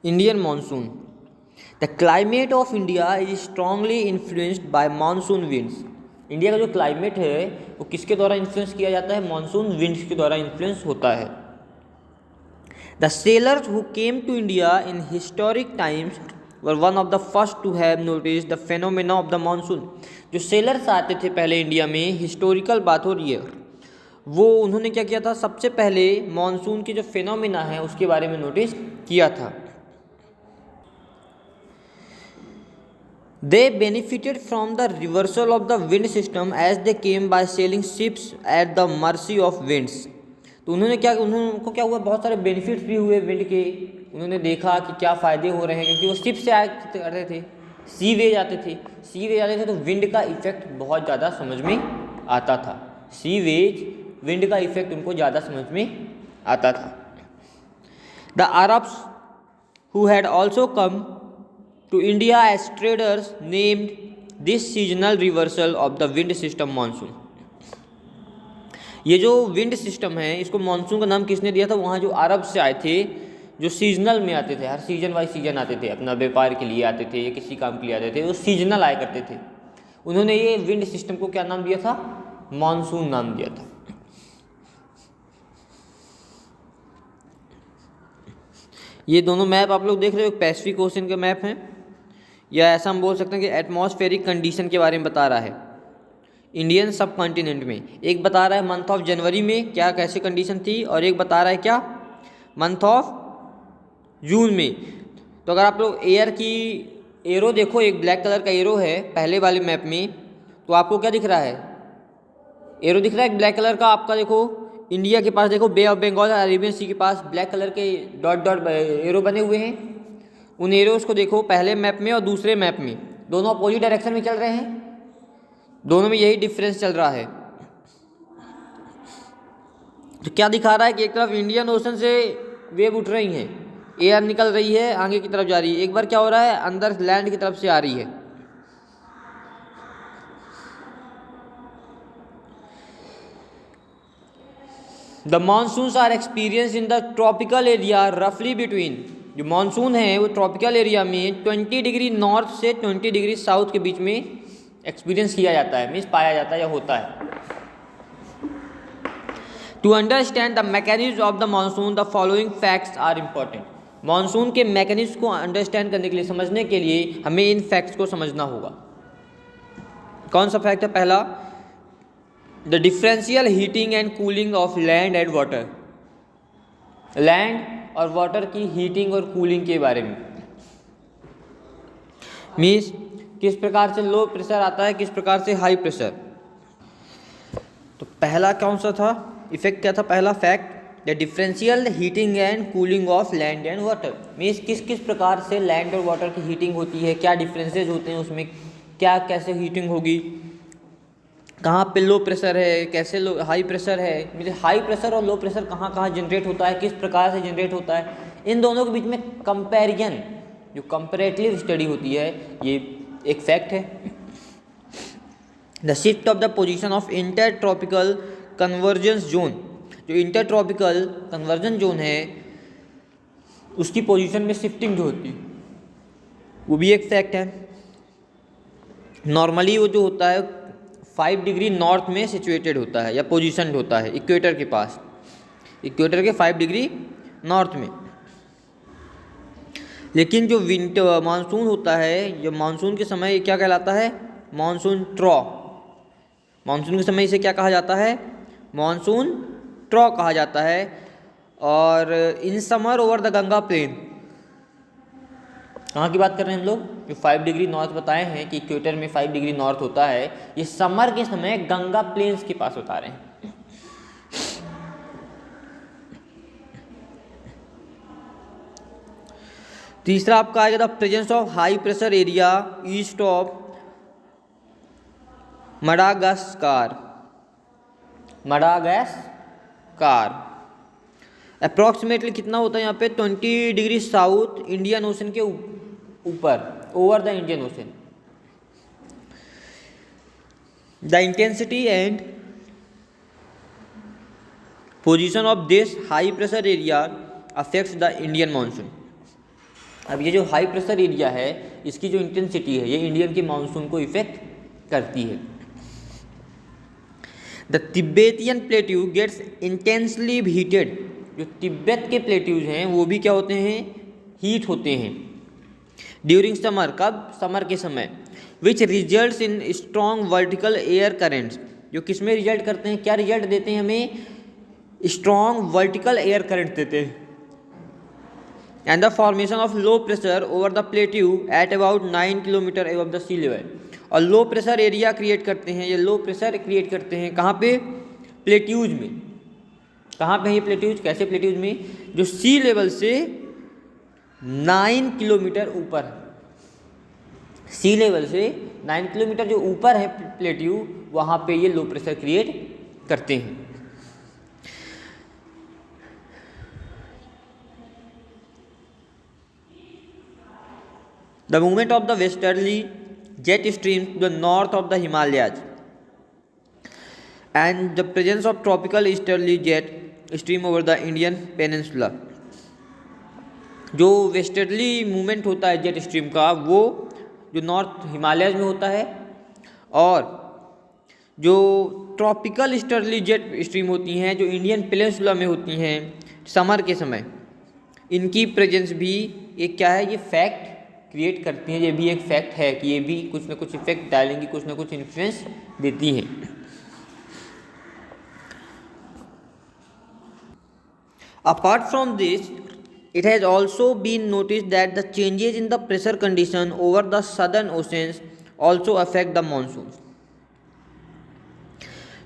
Indian monsoon. The climate of India is strongly influenced by monsoon winds. India का जो climate है वो किसके द्वारा इन्फ्लुएंस किया जाता है? मानसून विंड्स के द्वारा इन्फ्लुएंस होता है। The sailors who came to India in historic times were one of the first to have notice the phenomena of the monsoon. जो सेलर्स आते थे पहले इंडिया में, हिस्टोरिकल बात हो रही है, वो उन्होंने क्या किया था? सबसे पहले मानसून की जो फेनोमेना है उसके बारे में नोटिस किया था। They benefited from the reversal of the wind system as they came by sailing ships at the mercy of winds। तो उनको क्या हुआ? बहुत सारे बेनिफिट्स भी हुए विंड के। उन्होंने देखा कि क्या फ़ायदे हो रहे हैं, क्योंकि वो शिप से आया करते थे, सी वेज आते थे, तो विंड का इफेक्ट बहुत ज़्यादा समझ में आता था। सी वेज विंड का इफेक्ट उनको ज़्यादा समझ में आता था। The Arabs who had also come to India as traders named this seasonal reversal of the wind system monsoon। ये जो विंड सिस्टम है इसको मानसून का नाम किसने दिया था? वहाँ जो अरब से आए थे, जो सीजनल में आते थे, हर सीजन वाइज सीजन आते थे, अपना व्यापार के लिए आते थे या किसी काम के लिए आते थे, वो सीजनल आया करते थे। उन्होंने ये विंड सिस्टम को क्या नाम दिया था? मानसून नाम दिया था। ये दोनों मैप आप लोग देख रहे हो, एक पैसिफिक ओशन का मैप है, या ऐसा हम बोल सकते हैं कि एटमॉस्फेरिक कंडीशन के बारे में बता रहा है इंडियन सब कॉन्टिनेंट में। एक बता रहा है मंथ ऑफ जनवरी में क्या कैसी कंडीशन थी, और एक बता रहा है क्या मंथ ऑफ जून में। तो अगर आप लोग एयर की एरो देखो, एक ब्लैक कलर का एरो है पहले वाले मैप में, तो आपको क्या दिख रहा है? एरो दिख रहा है ब्लैक कलर का। आपका देखो इंडिया के पास, देखो बे ऑफ बंगाल, अरेबियन सी के पास ब्लैक कलर के डॉट डॉट एरो बने हुए हैं। उन एरोस को देखो पहले मैप में और दूसरे मैप में, दोनों अपोजिट डायरेक्शन में चल रहे हैं, दोनों में यही डिफरेंस चल रहा है। तो क्या दिखा रहा है कि एक तरफ इंडियन ओशन से वेव उठ रही हैं, एयर निकल रही है, आगे की तरफ जा रही है, एक बार क्या हो रहा है अंदर लैंड की तरफ से आ रही है। The monsoons are experience in the tropical area रफली बिटवीन। जो मानसून है वो ट्रॉपिकल एरिया में 20 डिग्री नॉर्थ से 20 डिग्री साउथ के बीच में एक्सपीरियंस किया जाता है, मीन्स पाया जाता है या होता है। To understand the mechanism of the monsoon the following facts are important. Monsoon के मैकेनिज्म को अंडरस्टैंड करने के लिए, समझने के लिए हमें इन फैक्ट्स को समझना होगा। कौन सा फैक्ट है? पहला, the differential heating and cooling of land and water. Land और वाटर की हीटिंग और कूलिंग के बारे में, मीन्स किस प्रकार से लो प्रेशर आता है, किस प्रकार से हाई प्रेशर। तो पहला कौन सा था इफेक्ट? क्या था पहला fact? The differential heating and cooling of land and water. Means किस किस प्रकार से लैंड और वाटर की हीटिंग होती है, क्या डिफरेंसेज होते हैं उसमें, क्या कैसे हीटिंग होगी, कहाँ पे लो प्रेशर है, कैसे लो हाई प्रेशर है, मतलब हाई प्रेशर और लो प्रेशर कहाँ कहाँ जनरेट होता है, किस प्रकार से जनरेट होता है, इन दोनों के बीच में कंपैरिजन, जो कंपैरेटिव स्टडी होती है, ये एक फैक्ट है। The shift of the position of inter tropical convergence zone. जो इंटर ट्रॉपिकल कन्वर्जन जोन है उसकी पोजीशन में शिफ्टिंग जो होती है वो भी एक फैक्ट है। नॉर्मली वो जो होता है 5 डिग्री नॉर्थ में सिचुएटेड होता है या पोजीशनड होता है इक्वेटर के पास, इक्वेटर के 5 डिग्री नॉर्थ में। लेकिन जो विंटर मानसून होता है, जो मानसून के समय ये क्या कहलाता है? मानसून ट्रॉ। मानसून के समय इसे क्या कहा जाता है? मानसून ट्रॉ कहा जाता है। और in summer over the Ganga plain, कहाँ की बात कर रहे हैं हम लोग? जो 5 डिग्री नॉर्थ बताए हैं कि इक्वेटर में 5 डिग्री नॉर्थ होता है, ये समर के समय गंगा प्लेन्स के पास बता रहे हैं। तीसरा आपका आएगा the presence of high pressure area east of Madagascar. Madagascar approximately कितना होता है यहाँ पे? 20 डिग्री साउथ इंडियन ओशन के ऊपर, over the Indian ocean. The intensity and position of this high pressure area affects the Indian monsoon. अब ये जो हाई प्रेशर एरिया है इसकी जो इंटेंसिटी है ये इंडियन के मानसून को इफेक्ट करती है। The Tibetan plateau gets intensely heated, जो तिब्बत के प्लेट्यूज हैं वो भी क्या होते हैं, हीट होते हैं ड्यूरिंग समर, कब, समर के समय, which results in strong vertical air currents, जो किस में रिजल्ट करते हैं, क्या रिजल्ट देते हैं हमें, स्ट्रॉन्ग वर्टिकल एयर करंट देते हैं, and the formation of low pressure over the plateau at about 9 kilometre above the sea level, और लो प्रेशर एरिया क्रिएट करते हैं, ये लो प्रेशर क्रिएट करते हैं कहाँ पे, प्लेट्यूज में, कहाँ पे है ये प्लेट्यूज, कैसे प्लेट्यूज में, जो सी लेवल से 9 किलोमीटर ऊपर है, सी लेवल से 9 किलोमीटर जो ऊपर है प्लेट्यू, वहाँ पे ये लो प्रेशर क्रिएट करते हैं। The movement of the westerly jet stream to the north of the Himalayas and the presence of tropical easterly jet stream over the Indian peninsula, जो वेस्टर्ली मूवमेंट होता है jet stream का वो जो north Himalayas में होता है, और जो ट्रॉपिकल ईस्टर्ली जेट स्ट्रीम होती हैं जो इंडियन पेनिनसुला में होती हैं समर के समय, इनकी प्रेजेंस भी एक क्या है, ये फैक्ट क्रिएट करती हैं, ये भी एक फैक्ट है कि ये भी कुछ ना कुछ इफेक्ट डालेंगी, कुछ ना कुछ इन्फ्लुएंस देती हैं। Apart from this, it has also been noticed that the changes in the pressure condition over the southern oceans also affect the monsoons.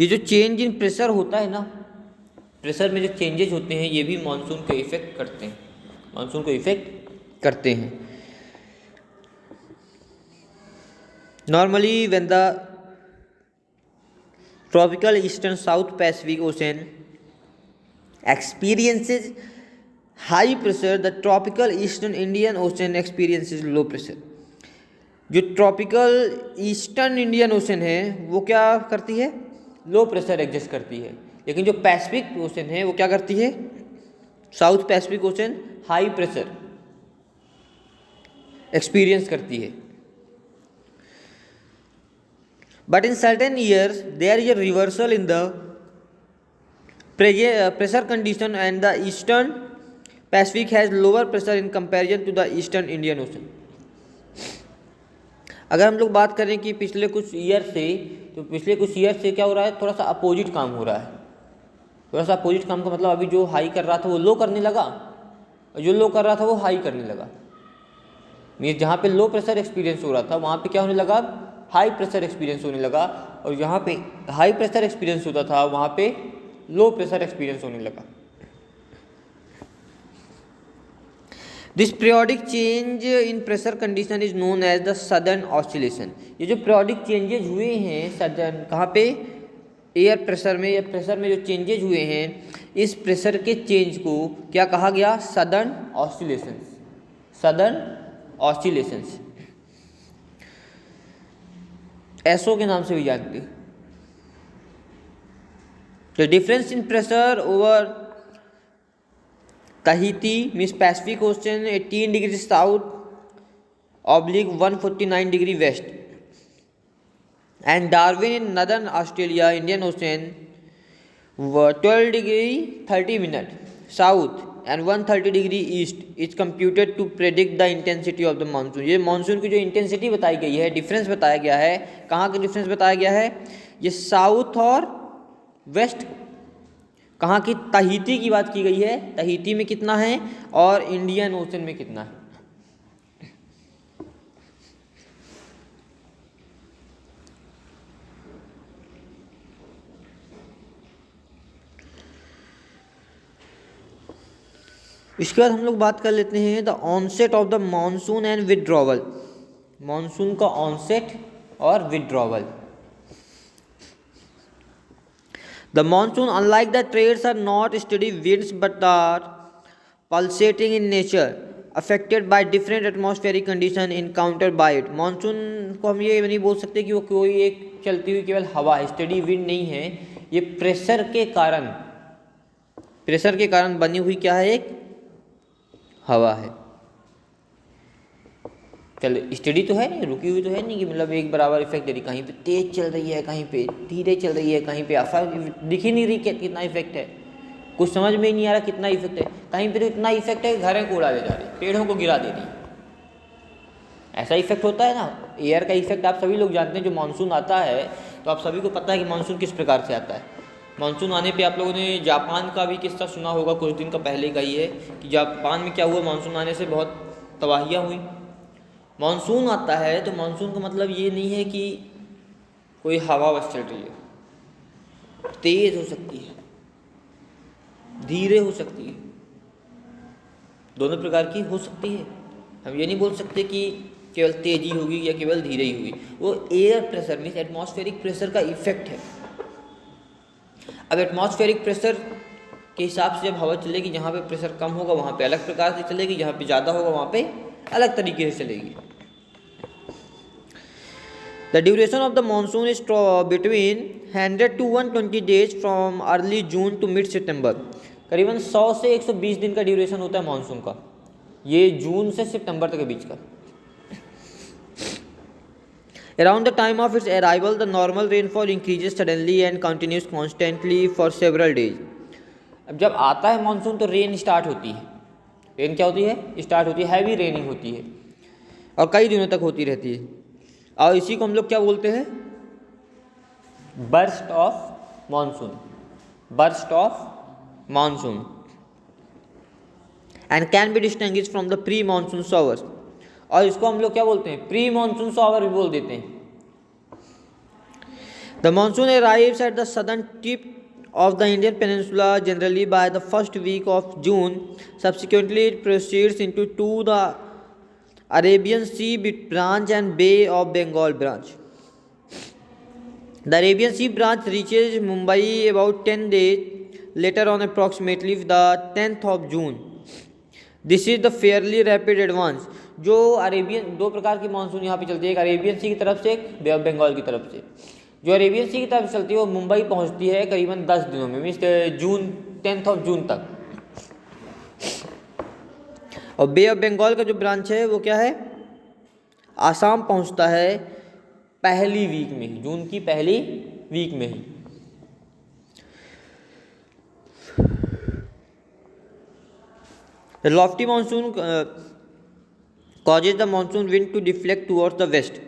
ये जो चेंज इन प्रेशर होता है ना, प्रेशर में जो चेंजेस होते हैं ये भी मानसून को इफेक्ट करते हैं, मानसून को इफेक्ट करते हैं। Normally when the tropical eastern south Pacific ocean experiences high pressure, the tropical eastern Indian ocean experiences low pressure. जो ट्रॉपिकल ईस्टर्न इंडियन ओशन है वो क्या करती है, लो प्रेशर एग्जिस्ट करती है, लेकिन जो पैसिफिक ओशन है वो क्या करती है, south Pacific ocean high pressure experience करती है। But in certain years there is a reversal in the pressure condition and the eastern Pacific has lower pressure in comparison to the eastern Indian ocean. अगर हम लोग बात करें कि पिछले कुछ ईयर से, तो पिछले कुछ ईयर से क्या हो रहा है, थोड़ा सा अपोजिट काम हो रहा है। थोड़ा सा अपोजिट काम का मतलब अभी जो हाई कर रहा था वो लो करने लगा, और जो लो कर रहा था वो हाई करने लगा। मीन्स जहाँ पे लो प्रेशर एक्सपीरियंस हो रहा था वहाँ पे क्या होने लगा, हाई प्रेशर एक्सपीरियंस होने लगा, और जहाँ पे हाई प्रेशर एक्सपीरियंस होता था वहाँ पे लो प्रेशर एक्सपीरियंस होने लगा। This periodic change in pressure condition is known as the southern oscillation. ये जो पीरियोडिक चेंजेज हुए हैं सदर्न, कहाँ पे, एयर प्रेशर में या प्रेशर में जो चेंजेज हुए हैं, इस प्रेशर के चेंज को क्या कहा गया, southern oscillations, southern oscillations, SO के नाम से भी जानते हैं। The difference in pressure over Tahiti means Pacific Ocean 18 degrees south oblique 149 degree west, and Darwin in northern Australia Indian Ocean 12 degree 30 minute south and 130 degree east is computed to predict the intensity of the monsoon। ये monsoon की जो intensity बताई गई है, difference बताया गया है, कहाँ का डिफरेंस बताया गया है, ये साउथ और वेस्ट, कहाँ की, तहीती की बात की गई है, तहीती में कितना है और इंडियन ओशन में कितना है। इसके बाद हम लोग बात कर लेते हैं the onset of the monsoon and withdrawal. Monsoon का ऑनसेट और withdrawal. The monsoon, unlike the trades, are not steady winds but are pulsating in nature, affected by different atmospheric conditions encountered by it। Monsoon को हम ये नहीं बोल सकते कि वो कोई एक चलती हुई केवल हवा है, स्टेडी विंड नहीं है, ये प्रेशर के कारण बनी हुई क्या है, एक हवा है। चल स्टडी तो है नहीं, रुकी हुई तो है नहीं कि मतलब एक बराबर इफेक्ट दे रही, कहीं पे तेज चल रही है, कहीं पे धीरे चल रही है, कहीं पे आफा दिख ही नहीं रही कितना इफेक्ट है, कुछ समझ में ही नहीं आ रहा कितना इफेक्ट है। कहीं पे तो इतना इफेक्ट है कि घरों को उड़ा ले जा रही, पेड़ों को गिरा दे रही। ऐसा इफेक्ट होता है ना, एयर का इफेक्ट आप सभी लोग जानते हैं। जो मानसून आता है तो आप सभी को पता है कि मानसून किस प्रकार से आता है। मानसून आने पे आप लोगों ने जापान का भी किस्सा सुना होगा, कुछ दिन का पहले का ही है कि जापान में क्या हुआ, मानसून आने से बहुत तबाहियाँ हुई। मानसून आता है तो मानसून का मतलब ये नहीं है कि कोई हवा बस चल रही है, तेज हो सकती है, धीरे हो सकती है, दोनों प्रकार की हो सकती है। हम ये नहीं बोल सकते कि केवल तेजी होगी या केवल धीरे ही होगी। वो air pressure means atmospheric pressure का इफेक्ट है। अब एटमॉस्फेरिक प्रेशर के हिसाब से जब हवा चलेगी, जहाँ पे प्रेशर कम होगा वहाँ पे अलग प्रकार से चलेगी, जहाँ पे ज़्यादा होगा वहाँ पे अलग तरीके से चलेगी। The duration of the monsoon is between 100 to 120 days from early June to mid September. करीबन 100 से 120 दिन का ड्यूरेशन होता है मानसून का, ये जून से सितंबर तक के बीच का। Around the time of its arrival, the normal rainfall increases suddenly and continues constantly for several days. अब जब आता है मानसून तो रेन स्टार्ट होती है। रेन क्या होती है? स्टार्ट होती है, हैवी रेनिंग होती है और कई दिनों तक होती रहती है। और इसी को हम लोग क्या बोलते हैं? Burst of monsoon. Burst of monsoon and can be distinguished from the pre monsoon showers. और इसको हम लोग क्या बोलते हैं? प्री मानसून शॉवर भी बोल देते हैं। The monsoon arrives at the southern tip of the Indian peninsula generally by the first week of June. Subsequently it proceeds into to the Arabian sea branch and bay of Bengal branch. The Arabian sea branch reaches Mumbai about 10 days later on approximately the 10th of June. This is the fairly rapid advance. जो Arabian, दो प्रकार की monsoon यहाँ पे चलती है, एक Arabian सी की तरफ से, एक बे ऑफ बंगाल की तरफ से। जो अरेबियन सी की तरफ चलती है वो मुंबई पहुँचती है करीबन 10 दिनों में, means June 10th of June तक। और बे ऑफ बंगाल का जो ब्रांच है वो क्या है? आसाम पहुँचता है पहली वीक में ही, जून की पहली वीक में ही। The lofty monsoon causes the monsoon wind to deflect towards the west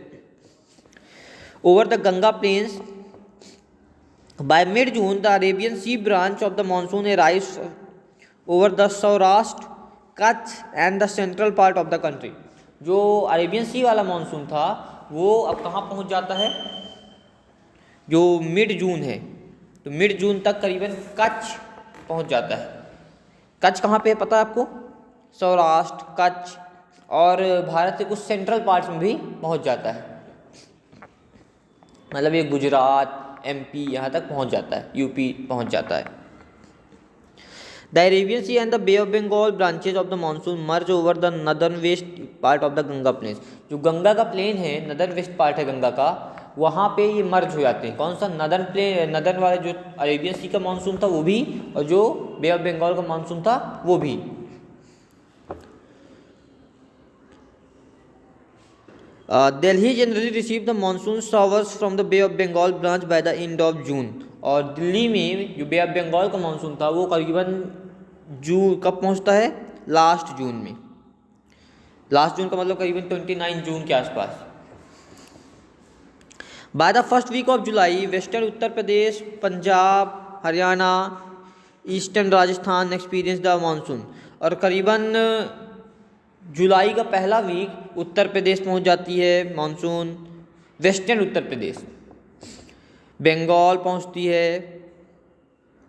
over the Ganga plains. By mid-June, the Arabian Sea branch of the monsoon arrives over the Saurashtra, Kutch and the central part of the country. जो Arabian सी वाला monsoon था वो अब कहाँ पहुँच जाता है? जो मिड जून है, तो मिड जून तक करीबन कच्छ पहुँच जाता है। कच्छ कहाँ पे है पता है आपको? सौराष्ट्र, कच्छ और भारत के कुछ सेंट्रल पार्ट्स में भी पहुंच जाता है, मतलब ये गुजरात, एमपी यहाँ तक पहुंच जाता है, यूपी पहुंच जाता है। The Arabian sea and the bay of Bengal branches of the monsoon merge over the northern west part of the Ganga plains. जो गंगा का प्लेन है, नदर्न वेस्ट पार्ट है गंगा का, वहाँ पे ये मर्ज हो जाते हैं। कौन सा? नदर्न प्लेन, नदर्न वाला जो अरेबियन सी का मानसून था वो भी, और जो बे ऑफ बंगाल का मानसून था वो भी। Delhi generally receive the monsoon showers from the bay of Bengal branch by the end of June. और दिल्ली में जो बे ऑफ बंगाल का मानसून था वो करीबन जून कब पहुंचता है? लास्ट जून में। लास्ट जून का मतलब करीबन 29 जून के आसपास। By the first week of July western Uttar Pradesh, Punjab, Haryana, eastern Rajasthan experience the monsoon. और करीबन जुलाई का पहला वीक उत्तर प्रदेश पहुंच जाती है मानसून, वेस्टर्न उत्तर प्रदेश, बंगाल पहुंचती है,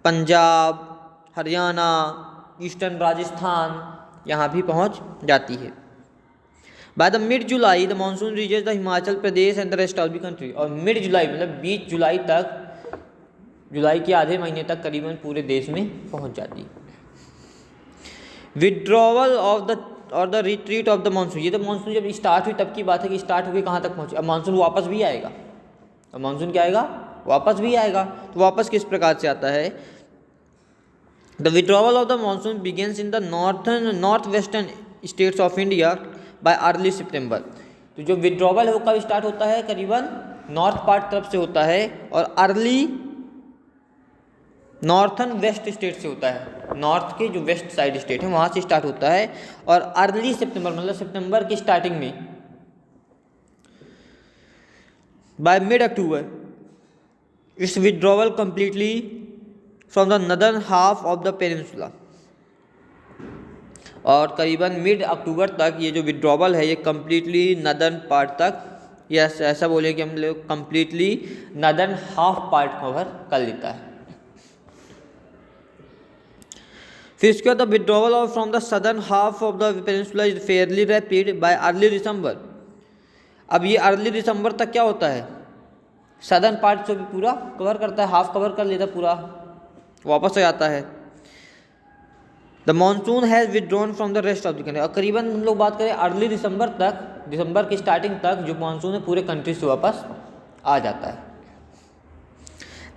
पंजाब, हरियाणा, ईस्टर्न राजस्थान यहाँ भी पहुंच जाती है। By the mid July the monsoon reaches the Himachal Pradesh and the rest of the country. और मिड जुलाई मतलब 20 जुलाई तक, जुलाई के आधे महीने तक करीबन पूरे देश में पहुंच जाती है। विड्रॉवल ऑफ द और the retreat of the monsoon. ये तो मानसून जब स्टार्ट हुई तब की बात है कि स्टार्ट होकर कहाँ तक पहुँचे। अब मानसून वापस भी आएगा, अब मानसून क्या आएगा? वापस भी आएगा। तो वापस किस प्रकार से आता है? The withdrawal of the monsoon begins in the north western states of India by early September. तो जो विड्रॉवल है वो कब स्टार्ट होता है, करीबन नॉर्थ पार्ट तरफ से होता है और अर्ली नॉर्थन वेस्ट स्टेट से होता है, नॉर्थ के जो वेस्ट साइड स्टेट है वहाँ से स्टार्ट होता है और अर्ली सितंबर मतलब सितंबर की स्टार्टिंग में by mid October it's withdrawal completely from the northern half of the peninsula. और करीबन मिड अक्टूबर तक ये जो विड्रॉवल है ये कम्प्लीटली नदर्न पार्ट तक, या ऐसा बोले कि हम लोग completely northern half part cover कर लेता है। फिर इसके बाद the withdrawal of from the southern half of the peninsula is fairly rapid bye early दिसंबर। अब ये अर्ली दिसंबर तक क्या होता है, सदर्न पार्ट से भी पूरा कवर करता है, हाफ कवर कर लेता है, पूरा वापस आ जाता है। The monsoon has withdrawn from the rest of the country. और करीबन हम लोग बात करें अर्ली दिसंबर तक, दिसंबर की स्टार्टिंग तक जो मानसून है पूरे कंट्री से वापस आ जाता है।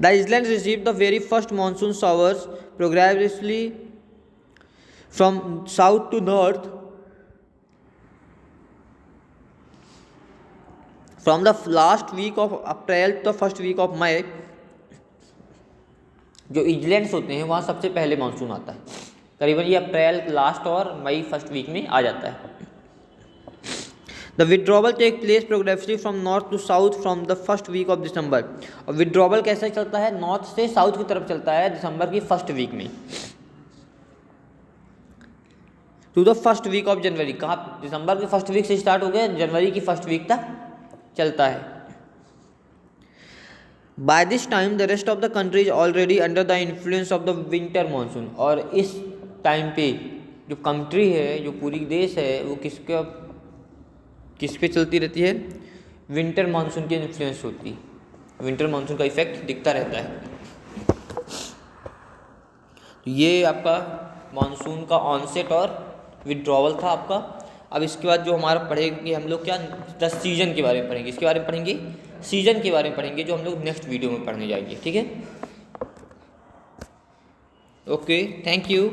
The island receive the very first monsoon showers progressively from south to north from the last week of April to the first week of May. जो आइलैंड्स होते हैं वहाँ सबसे पहले मानसून आता है, करीबन ये अप्रैल लास्ट और मई फर्स्ट वीक में आ जाता है। The withdrawal take place progressively from north to south from the first week of December. और विड्रॉवल कैसे चलता है, नॉर्थ से साउथ की तरफ चलता है दिसंबर की फर्स्ट वीक में to the first week of January. कहाँ, दिसंबर की फर्स्ट वीक से स्टार्ट हो गया, जनवरी की फर्स्ट वीक तक चलता है। By this time the rest of the country is already under the influence of the winter monsoon. और इस टाइम पे जो कंट्री है, जो पूरी देश है, वो किस पे चलती रहती है, विंटर मानसून की इन्फ्लुएंस होती है, विंटर मानसून का इफेक्ट दिखता रहता है। तो ये आपका मानसून का ऑनसेट और विड्रॉवल था आपका। अब इसके बाद जो हमारा पढ़ेंगे हम लोग क्या, द सीजन के बारे में पढ़ेंगे, इसके बारे में पढ़ेंगे, सीजन के बारे में पढ़ेंगे, जो हम लोग नेक्स्ट वीडियो में पढ़ने जाएंगे। ठीक है, ओके, थैंक यू।